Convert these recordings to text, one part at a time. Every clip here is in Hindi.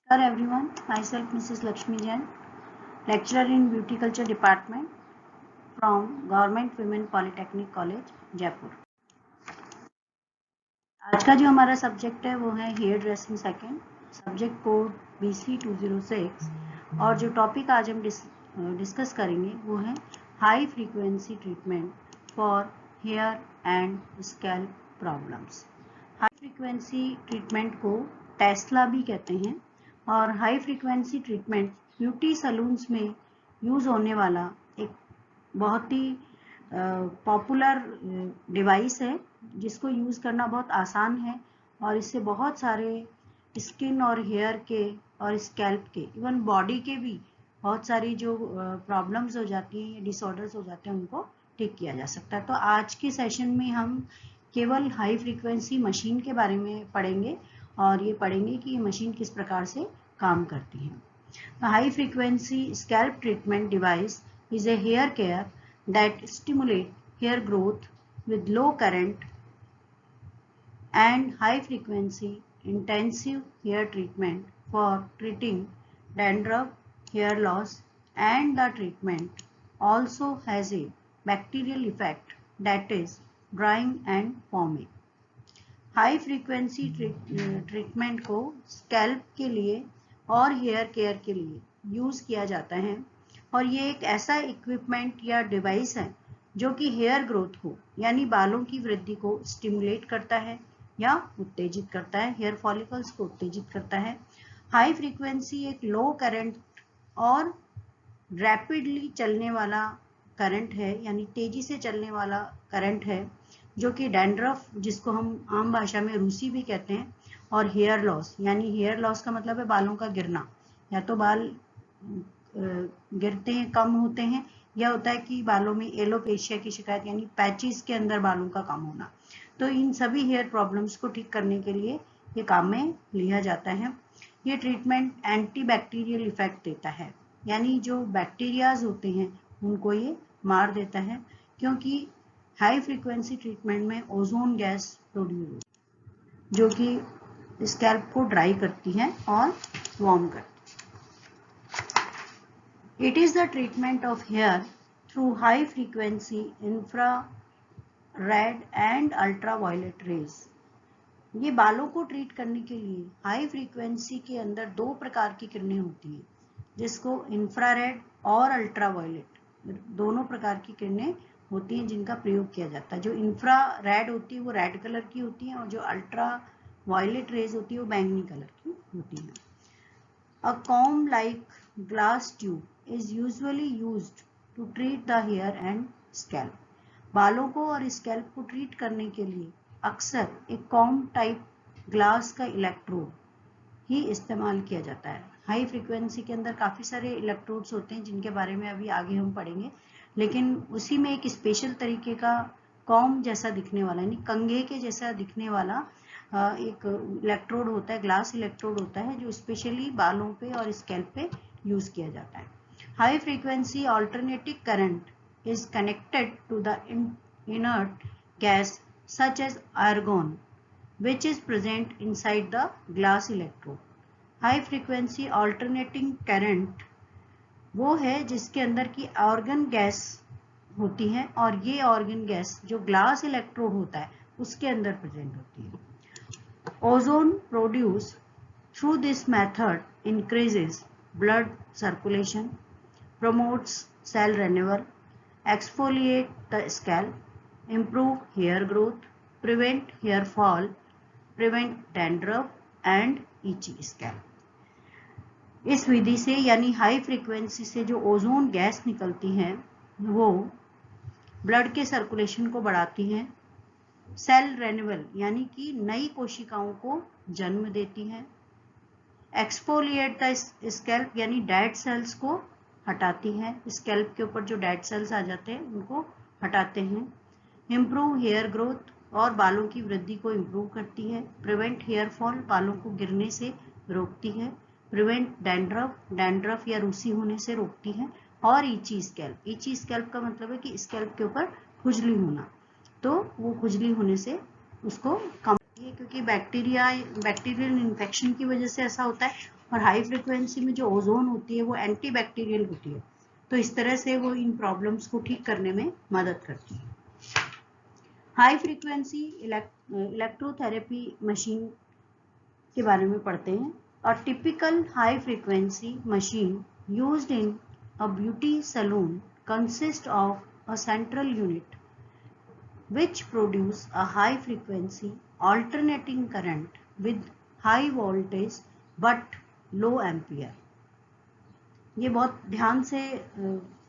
Namaskar everyone, myself Mrs. Lakshmi Jain, lecturer in Beauty Culture Department from Government Women Polytechnic College, Jaipur. आज का जो हमारा सब्जेक्ट है वो है hairdressing second, subject code BC206 और जो टॉपिक आज हम डिस्कस करेंगे वो है high frequency treatment for hair and scalp problems. High frequency treatment को टेस्ला भी कहते हैं और high frequency treatment beauty salons में यूज़ होने वाला एक बहुत ही पॉपुलर डिवाइस है जिसको यूज़ करना बहुत आसान है और इससे बहुत सारे स्किन और हेयर के और स्कैल्प के इवन बॉडी के भी बहुत सारी जो प्रॉब्लम्स हो जाती हैं, डिसऑर्डर्स हो जाते हैं, उनको ठीक किया जा सकता है। तो आज के सेशन में हम केवल हाई फ्रीक्वेंसी मशीन के बारे में पढ़ेंगे और ये पढ़ेंगे कि ये मशीन किस प्रकार से काम करती है। High frequency scalp treatment device is a hair care that stimulate hair growth with low current and high frequency intensive hair treatment for treating dandruff, hair loss, and the treatment also has a bacterial effect that is drying and foaming. High frequency treatment को स्कैल्प के लिए और हेयर केयर के लिए यूज़ किया जाता है और ये एक ऐसा इक्विपमेंट या डिवाइस है जो कि हेयर ग्रोथ को यानी बालों की वृद्धि को स्टिमुलेट करता है या उत्तेजित करता है, हेयर फॉलिकल्स को उत्तेजित करता है। हाई फ्रीक्वेंसी एक लो करंट और रैपिडली चलने वाला करंट है, यानी तेजी से चलने वाला करंट है, जो कि डैंड्रफ, जिसको हम आम भाषा में रूसी भी कहते हैं, और हेयर लॉस, यानी हेयर लॉस का मतलब है बालों का गिरना, या तो बाल गिरते हैं, कम होते हैं, या होता है कि बालों में एलोपेशिया की शिकायत यानी पैचेस के अंदर बालों का कम होना। तो इन सभी हेयर प्रॉब्लम्स को ठीक करने के लिए ये काम में लिया जाता है। ये ट्रीटमेंट एंटी बैक्टीरियल इफेक्ट देता है, यानी जो बैक्टीरियाज होते हैं उनको ये मार देता है, क्योंकि हाई फ्रीक्वेंसी ट्रीटमेंट में ओजोन गैस प्रोड्यूस जो कि स्कैल्प को ड्राई करती है और वार्म करती है। It is the treatment of hair through high frequency infrared and ultraviolet rays. ये बालों को ट्रीट करने के लिए हाई फ्रीक्वेंसी के अंदर दो प्रकार की किरणें होती हैं, जिसको इंफ्रारेड और अल्ट्रावायलेट दोनों प्रकार की किरणें होती हैं जिनका प्रयोग किया जाता है। जो इंफ्रारेड होती है वो रेड कलर की होती है और जो अल्ट्रा वायलेट रेज होती है वो बैंगनी कलर की होती है। A comb like glass tube is usually used to treat the hair and scalp. बालों को और स्कैल्प को ट्रीट करने के लिए अक्सर एक कॉम टाइप ग्लास का इलेक्ट्रोड ही इस्तेमाल किया जाता है। हाई फ्रीक्वेंसी के अंदर काफ़ी सारे इलेक्ट्रोड्स होते हैं जिनके बारे में अभी आगे हम पढ़ेंगे, लेकिन उसी में एक स्पेशल तरीके का कॉम जैसा दिखने वाला यानी कंघे के जैसा दिखने वाला एक इलेक्ट्रोड होता है, ग्लास इलेक्ट्रोड होता है, जो स्पेशली बालों पे और स्कैल्प पे यूज़ किया जाता है। High frequency alternating current is connected to the inert gas such as argon which is present inside the glass electrode. High frequency alternating current वो है जिसके अंदर की ऑर्गन गैस होती है और ये ऑर्गन गैस जो ग्लास इलेक्ट्रोड होता है उसके अंदर प्रेजेंट होती है। Ozone produced through this method increases blood circulation, promotes cell renewal, exfoliate the scalp, improve hair growth, prevent hair fall, prevent dandruff and itchy scalp. इस विधि से यानी हाई फ्रीक्वेंसी से जो ओजोन गैस निकलती है वो ब्लड के सर्कुलेशन को बढ़ाती है, सेल रेन्यूअल यानी कि नई कोशिकाओं को जन्म देती है, एक्सफोलिएट द स्कैल्प यानी डेड सेल्स को हटाती है, स्कैल्प के ऊपर जो डेड सेल्स आ जाते हैं उनको हटाते हैं, इम्प्रूव हेयर ग्रोथ और बालों की वृद्धि को इम्प्रूव करती है, प्रिवेंट हेयर फॉल बालों को गिरने से रोकती है, प्रिवेंट डैंड्रफ या रूसी होने से रोकती है, और ईची स्कैल्प का मतलब है कि स्कैल्प के ऊपर खुजली होना, तो वो खुजली होने से उसको कम। एक क्योंकि बैक्टीरियल इन्फेक्शन की वजह से ऐसा होता है, और हाई फ्रिक्वेंसी में जो ओजोन होती है वो एंटी बैक्टीरियल होती है, तो इस तरह से वो इन प्रॉब्लम्स को ठीक करने में मदद करती है। हाई फ्रीक्वेंसी इलेक्ट्रोथेरेपी मशीन के बारे में पढ़ते हैं। A typical high frequency machine used in a beauty salon consist of a central unit which produce a high frequency alternating current with high voltage but low ampere। ये बहुत ध्यान से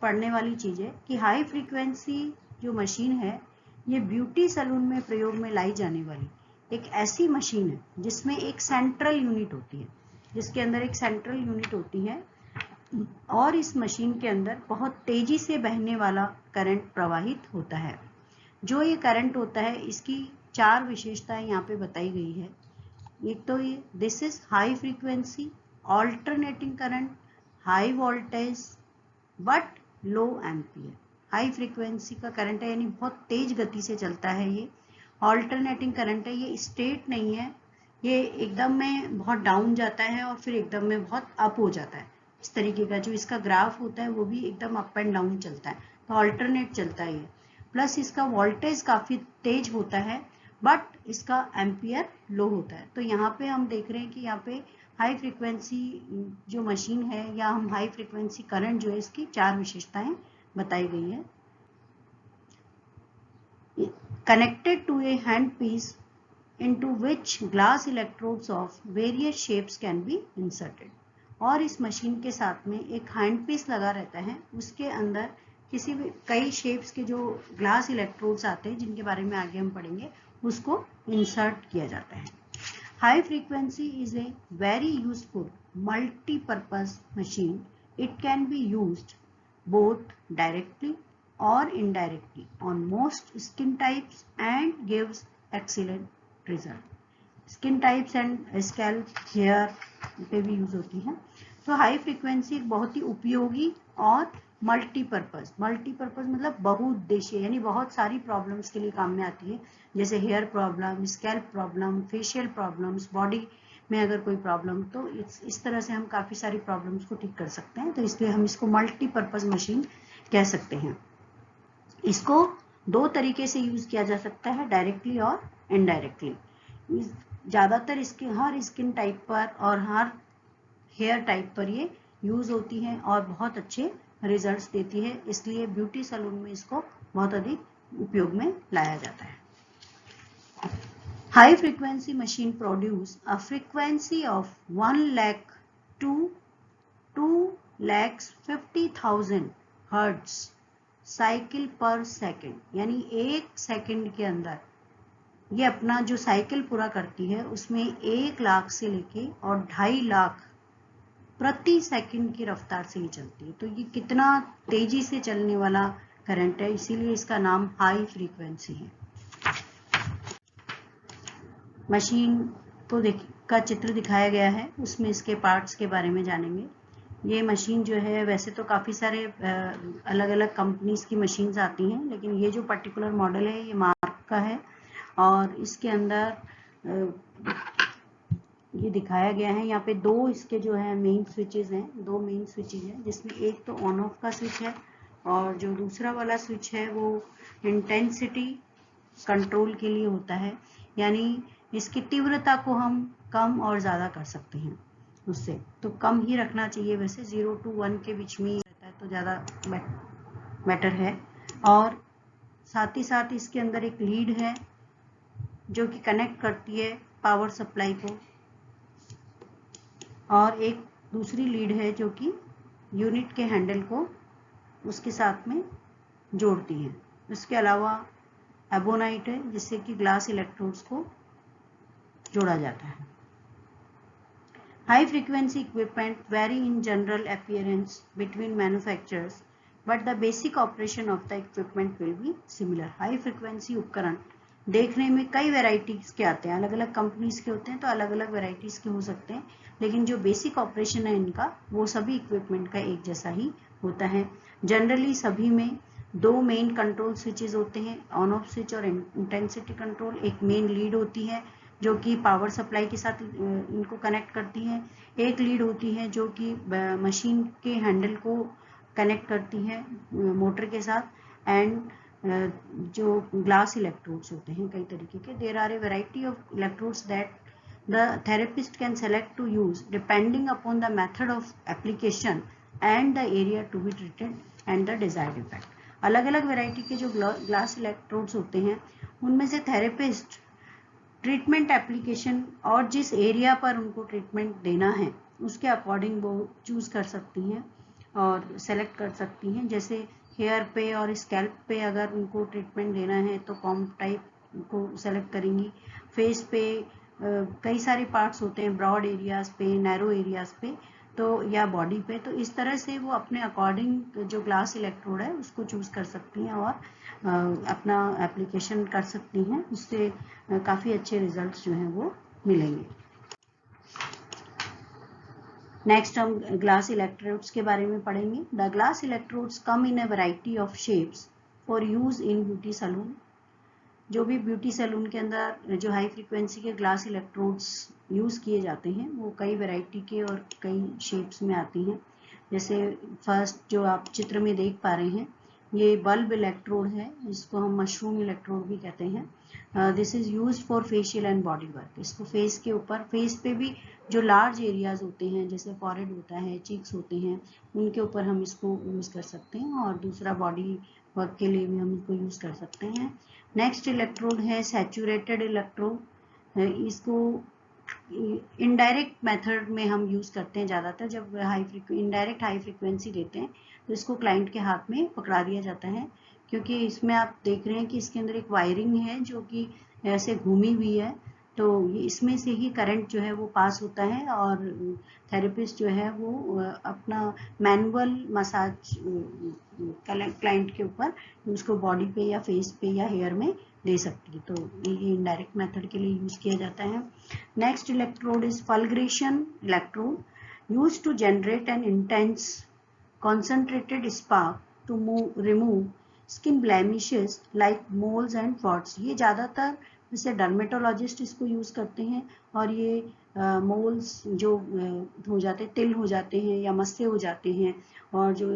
पढ़ने वाली चीज है कि हाई फ्रीक्वेंसी जो मशीन है ये ब्यूटी सैलून में प्रयोग में लाई जाने वाली एक ऐसी मशीन है जिसमें एक सेंट्रल यूनिट होती है, जिसके अंदर एक सेंट्रल यूनिट होती है, और इस मशीन के अंदर बहुत तेजी से बहने वाला करंट प्रवाहित होता है। जो ये करंट होता है इसकी 4 विशेषताएं यहाँ पे बताई गई है। एक तो ये this is high frequency alternating current, high voltage but low ampere. High frequency का करंट है यानी बहुत तेज गति से चलता है, ये ऑल्टरनेटिंग करंट है, ये स्टेट नहीं है, ये एकदम में बहुत डाउन जाता है और फिर एकदम में बहुत अप हो जाता है। इस तरीके का जो इसका ग्राफ होता है वो भी एकदम अप एंड डाउन चलता है, तो ऑल्टरनेट चलता है ये। प्लस इसका वोल्टेज काफी तेज होता है बट इसका एम्पियर लो होता है। तो यहाँ पे हम देख रहे हैं कि यहाँ पे हाई फ्रीक्वेंसी जो मशीन है या हम हाई फ्रीक्वेंसी करंट जो है इसकी 4 विशेषताएं बताई गई है। Connected to a hand piece into which glass electrodes of various shapes can be inserted। और इस मशीन के साथ में एक हैंड पीस लगा रहता है, उसके अंदर किसी भी कई शेप्स के जो ग्लास इलेक्ट्रोड्स आते हैं जिनके बारे में आगे हम पढ़ेंगे उसको इंसर्ट किया जाता है। High frequency is a very useful multipurpose machine. It can be used both directly और indirectly on most skin types and gives excellent result. Skin types and scalp hair पे भी यूज होती है। तो हाई फ्रीक्वेंसी एक बहुत ही उपयोगी और मल्टीपर्पज मतलब बहुउद्देशीय यानी बहुत सारी प्रॉब्लम्स के लिए काम में आती है, जैसे hair problem, scalp problem, facial problems, body में अगर कोई प्रॉब्लम, तो इस तरह से हम काफी सारी प्रॉब्लम्स को ठीक कर सकते हैं। तो इसलिए हम इसको मल्टीपर्पज मशीन कह सकते हैं। इसको 2 तरीके से यूज किया जा सकता है, डायरेक्टली और इनडायरेक्टली। ज्यादातर इसके हर स्किन टाइप पर और हर हेयर टाइप पर ये यूज होती है और बहुत अच्छे रिजल्ट्स देती है, इसलिए ब्यूटी सैलून में इसको बहुत अधिक उपयोग में लाया जाता है। High frequency machine produce a frequency of 1 lakh to 2,50,000 hertz cycle पर सेकेंड, यानी 1 सेकेंड के अंदर ये अपना जो साइकिल पूरा करती है उसमें 1 लाख से लेके और 2.5 लाख प्रति सेकंड की रफ्तार से ही चलती है। तो ये कितना तेजी से चलने वाला करंट है, इसीलिए इसका नाम हाई फ्रीक्वेंसी है। मशीन को का चित्र दिखाया गया है, उसमें इसके पार्ट्स के बारे में जानेंगे। ये मशीन जो है वैसे तो काफी सारे अलग अलग कंपनीज की मशीन्स आती हैं, लेकिन ये जो पर्टिकुलर मॉडल है ये मार्क का है और इसके अंदर ये दिखाया गया है। यहाँ पे 2 इसके जो है मेन स्विचेस हैं, 2 मेन स्विचेस हैं, जिसमें एक तो ऑन ऑफ का स्विच है और जो दूसरा वाला स्विच है वो इंटेंसिटी कंट्रोल के लिए होता है, यानी इसकी तीव्रता को हम कम और ज्यादा कर सकते हैं उससे। तो कम ही रखना चाहिए, वैसे 0 to 1 के बीच में ही रहता है तो ज्यादा बेटर है। और साथ ही साथ इसके अंदर एक लीड है जो कि कनेक्ट करती है पावर सप्लाई को, और एक दूसरी लीड है जो कि यूनिट के हैंडल को उसके साथ में जोड़ती है। इसके अलावा एबोनाइट है जिससे कि ग्लास इलेक्ट्रोड्स को जोड़ा जाता है। High frequency equipment very in general appearance between manufacturers but the basic operation of the equipment will be similar. High frequency उपकरण देखने में कई वेराइटीज के आते हैं, अलग अलग कंपनीज के होते हैं तो अलग अलग वेराइटीज के हो सकते हैं, लेकिन जो बेसिक ऑपरेशन है इनका वो सभी इक्विपमेंट का एक जैसा ही होता है। जनरली सभी में 2 मेन कंट्रोल स्विचेस होते हैं, ऑन ऑफ स्विच और इंटेंसिटी कंट्रोल। एक मेन लीड होती है जो कि पावर सप्लाई के साथ इनको कनेक्ट करती है, एक लीड होती है जो कि मशीन के हैंडल को कनेक्ट करती है मोटर के साथ, एंड जो ग्लास इलेक्ट्रोड्स होते हैं कई तरीके के. There are a variety of electrodes that the therapist can select to use depending upon the method of application and the area to be treated and the desired effect. अलग अलग वैरायटी के जो ग्लास इलेक्ट्रोड्स होते हैं उनमें से थेरेपिस्ट ट्रीटमेंट एप्लीकेशन और जिस एरिया पर उनको ट्रीटमेंट देना है उसके अकॉर्डिंग वो चूज कर सकती हैं और सेलेक्ट कर सकती हैं. जैसे हेयर पे और स्कैल्प पे अगर उनको ट्रीटमेंट देना है तो कॉम टाइप को सेलेक्ट करेंगी. फेस पे कई सारे पार्ट्स होते हैं, ब्रॉड एरियाज पे, नैरो एरियाज पे, तो या बॉडी पे, तो इस तरह से वो अपने अकॉर्डिंग जो ग्लास इलेक्ट्रोड है उसको चूज कर सकती हैं और अपना एप्लीकेशन कर सकती हैं. उससे काफ़ी अच्छे रिजल्ट्स जो हैं वो मिलेंगे. नेक्स्ट हम ग्लास इलेक्ट्रोड्स के बारे में पढ़ेंगे. The glass electrodes come in a variety of shapes for use in beauty salon. जो भी ब्यूटी सैलून के अंदर जो हाई फ्रीक्वेंसी के ग्लास इलेक्ट्रोड्स यूज़ किए जाते हैं वो कई वैरायटी के और कई शेप्स में आती हैं. जैसे फर्स्ट जो आप चित्र में देख पा रहे हैं ये बल्ब इलेक्ट्रोड है, इसको हम मशरूम इलेक्ट्रोड भी कहते हैं. This is used for facial and body work. इसको फेस के ऊपर, फेस पे भी जो लार्ज एरियाज होते हैं जैसे फॉरहेड होता है, चीक्स होते हैं, उनके ऊपर हम इसको यूज़ कर सकते हैं और दूसरा बॉडी वर्क के लिए भी हम इसको यूज़ कर सकते हैं. नेक्स्ट इलेक्ट्रोड है सैचुरेटेड इलेक्ट्रोड. इसको इनडायरेक्ट मेथड में हम यूज़ करते हैं ज़्यादातर. जब इनडायरेक्ट हाई फ्रीक्वेंसी देते हैं तो इसको क्लाइंट के हाथ में पकड़ा दिया जाता है, क्योंकि इसमें आप देख रहे हैं कि इसके अंदर एक वायरिंग है जो कि ऐसे घूमी हुई है, तो इसमें से ही करंट जो है वो पास होता है और थेरेपिस्ट जो है वो अपना मैनुअल मसाज क्लाइंट के ऊपर उसको बॉडी पे या फेस पे या हेयर में दे सकती है. तो ये इनडायरेक्ट मेथड के लिए यूज किया जाता है. Next electrode is fulguration electrode use to generate an intense concentrated spark to remove skin blemishes like moles and spots. ये ज़्यादातर जैसे डर्मेटोलॉजिस्ट इसको यूज़ करते हैं और ये मोल्स जो हो जाते हैं, तिल हो जाते हैं या मस्से हो जाते हैं और जो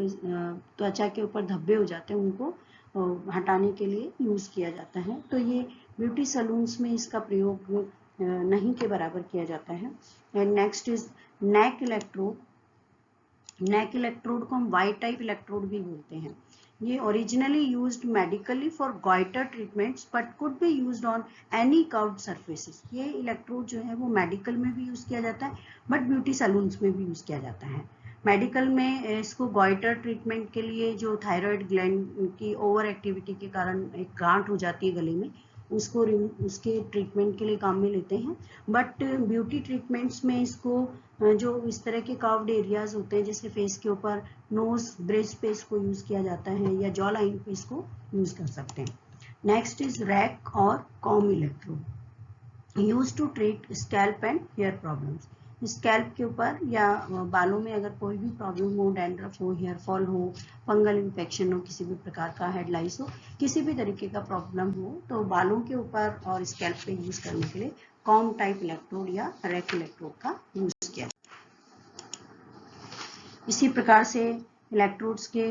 त्वचा के ऊपर धब्बे हो जाते हैं उनको हटाने के लिए यूज़ किया जाता है. तो ये ब्यूटी सैलून्स में इसका प्रयोग नहीं के बराबर किया जाता है. And next is neck electrode. Neck electrode को हम वाई टाइप इलेक्ट्रोड भी बोलते हैं. ये originally used medically for goitre treatments but could be used on any curved surfaces. ये इलेक्ट्रोड जो है वो मेडिकल में भी यूज़ किया जाता है बट ब्यूटी सैलून्स में भी यूज़ किया जाता है. मेडिकल में इसको गॉइटर ट्रीटमेंट के लिए जो थायराइड ग्लैंड की ओवर एक्टिविटी के कारण एक गांठ हो जाती है गले में, उसको उसके ट्रीटमेंट के लिए काम में लेते हैं. बट ब्यूटी ट्रीटमेंट्स में इसको जो इस तरह के कर्व्ड एरियाज होते हैं जैसे फेस के ऊपर नोज ब्रिज पे इसको यूज किया जाता है या जॉ लाइन पे इसको यूज कर सकते हैं. नेक्स्ट इज रैक और comb electrode use to treat scalp and hair problems. Scalp के ऊपर या बालों में अगर कोई भी प्रॉब्लम हो, डैंड्रफ हो, हेयर फॉल हो, फंगल इन्फेक्शन हो, किसी भी प्रकार का हेड लाइस हो, किसी भी तरीके का प्रॉब्लम हो, तो बालों के ऊपर और स्कैल्प पे यूज करने के लिए कॉम टाइप इलेक्ट्रोड या रैक इलेक्ट्रोड का यूज किया. इसी प्रकार से इलेक्ट्रोड्स के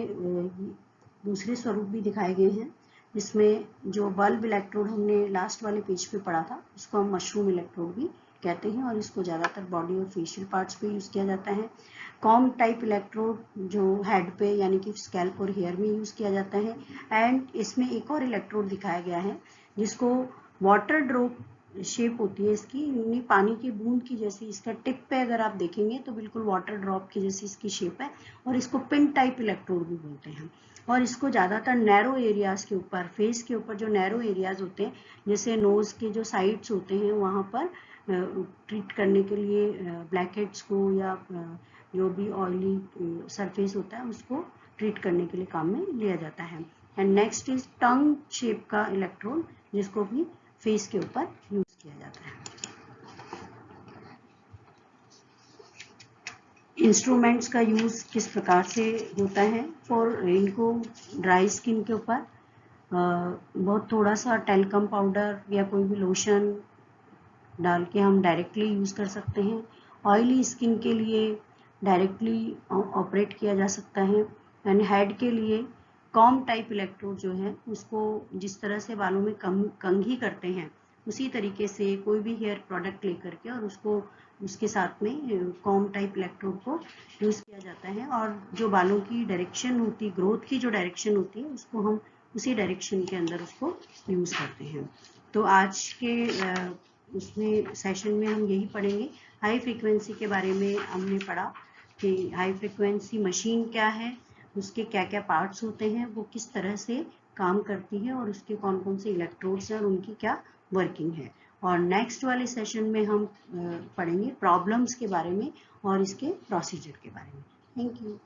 दूसरे स्वरूप भी दिखाए गए हैं, जिसमें जो बल्ब इलेक्ट्रोड हमने लास्ट वाले पेज पे पढ़ा था उसको हम मशरूम इलेक्ट्रोड भी कहते हैं और इसको ज़्यादातर बॉडी और फेशियल पार्ट्स पे यूज़ किया जाता है. कॉम टाइप इलेक्ट्रोड जो हेड पे यानी कि स्कैल्प और हेयर में यूज़ किया जाता है. एंड इसमें एक और इलेक्ट्रोड दिखाया गया है जिसको वाटर ड्रॉप शेप होती है इसकी, पानी की बूंद की जैसी. इसका टिप पे अगर आप देखेंगे तो बिल्कुल वाटर ड्रॉप की जैसी इसकी शेप है और इसको पिन टाइप इलेक्ट्रोड भी बोलते हैं. और इसको ज़्यादातर नैरो एरियाज के ऊपर, फेस के ऊपर जो नैरो एरियाज होते हैं जैसे नोज के जो साइड्स होते हैं वहाँ पर ट्रीट करने के लिए ब्लैक हेड्स को या जो भी ऑयली सरफेस होता है उसको ट्रीट करने के लिए काम में लिया जाता है. And next is tongue shape का इलेक्ट्रोड जिसको भी फेस के ऊपर यूज किया जाता है. इंस्ट्रूमेंट्स का यूज किस प्रकार से होता है. फॉर इनको ड्राई स्किन के ऊपर बहुत थोड़ा सा टेल्कम पाउडर या कोई भी लोशन डाल के हम डायरेक्टली यूज़ कर सकते हैं। ऑयली स्किन के लिए डायरेक्टली ऑपरेट किया जा सकता है। एंड हेड के लिए कॉम टाइप इलेक्ट्रोड जो है उसको जिस तरह से बालों में कंघी करते हैं उसी तरीके से कोई भी हेयर प्रोडक्ट लेकर के और उसको उसके साथ में कॉम टाइप इलेक्ट्रोड को यूज़ किया जाता है, और जो बालों की डायरेक्शन होती, ग्रोथ की जो डायरेक्शन होती है उसको हम उसी डायरेक्शन के अंदर उसको यूज़ करते हैं। तो आज के उसमें सेशन में हम यही पढ़ेंगे। हाई फ्रीक्वेंसी के बारे में हमने पढ़ा कि हाई फ्रीक्वेंसी मशीन क्या है, उसके क्या क्या पार्ट्स होते हैं, वो किस तरह से काम करती है और उसके कौन कौन से इलेक्ट्रोड्स हैं और उनकी क्या वर्किंग है। और नेक्स्ट वाले सेशन में हम पढ़ेंगे प्रॉब्लम्स के बारे में और इसके प्रोसीजर के बारे में। Thank you.